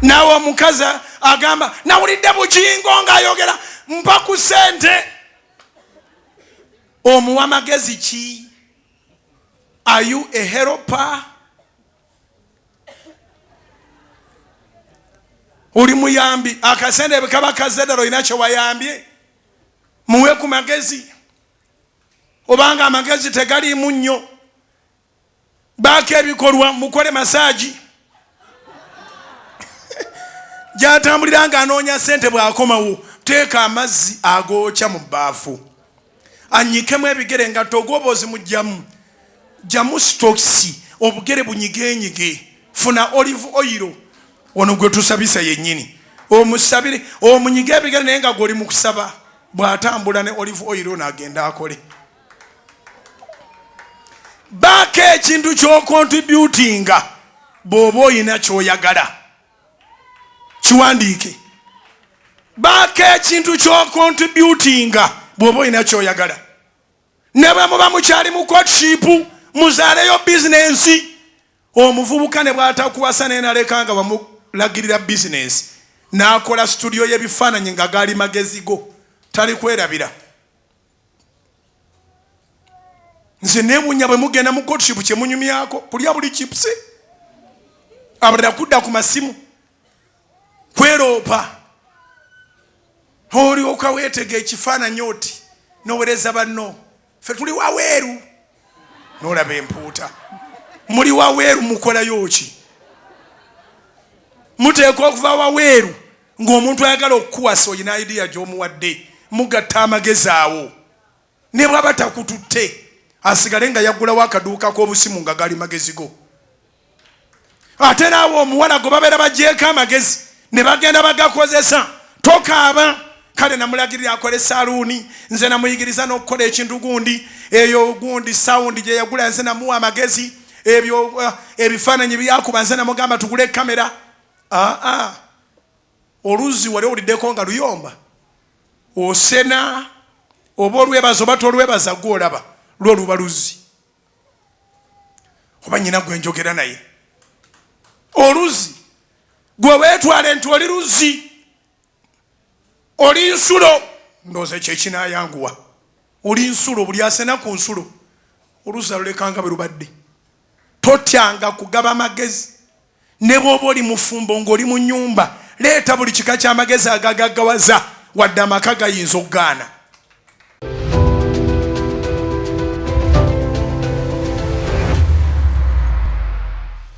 nawe omukazi agamba nawulidde Bujjingo ng'ayogera mpa ku sente. Omuwa magezi ki? Are you a helper? Uli muyambi? Akasente bikaba kazedero inacho wayambye muwe ku magezi. Obanga amagezi tegali munnyo baaka ebikolwa mukole masaji gyatambulira nga anoonya sente bw'akomawo teeka amazzi agookya mu bbaafu anyikemu ebigere nga togobozi mujjamu jamu stokisi obugere bunyigenyige funa olive oil ono gwe tusabisa yennyini omusabire omunyige ebigere naye nga goli mu kusaba bw'atambula ne olive oil n'agenda akole. Baaka ekintu ky'okontributinga bw'oba oyina ky'oyagala kiwandiike. Baaka ekintu ky'okontributinga bw'oba oyina ky'oyagala. Ne bwe muba mukyali mu courtship muzaaleyo bizinensi. Omuvubuka ne bw'atakuwasa naye naleka nga bamulagirira bizinensi n'akola studio y'ebifaananyi nga gaali magezi go tali kwerabira. Nze neewuunya bwe mugenda mu courtship kye munyumyako kulya buli chipusi abalala kudda ku masimu kweroopa olyoka weetega ekifaananyi oti noweereza banno ffe tuli waweeru n'olaba empuuta muli waweeru mukolayo ki? Muteekwa okuva waweeru ng'omuntu ayagala okukuwasa oyina idea gy'omuwadde mugatta amagezi awo ne bw'aba takututte asigale nga yaggulawo akaduuka k'obusimu nga gali magezi go. Ate naawe omuwala gwe babeera bagyeko amagezi ne bagenda bagakozesa tokaaba. Kale namulagirira akole saluuni nze namuyigiriza n'okukola ekintu gundi eyo gundi sawundi gye yagula nze namuwa amagezi ebyo ebifaananyi byakuba nze namugamba tugule kamera. Oluzi wali owuliddeko nga luyomba osena oba olwebaza oba tolwebaza gw'olaba lwo luba luzzi oba nnyina gwe njogera naye oluzi gwe weetwale nti oli luzzi oli nsulo ndowooza ekyo ekinayanguwa oli nsulo buli asena ku nsulo oluzi alulekanga bwe lubadde. Totyanga kugaba magezi ne bw'oba oli mufumbo ng'oli mu nnyumba leeta buli kika ky'amagezi agagaggawaza wadde amaka gayinza okugaana.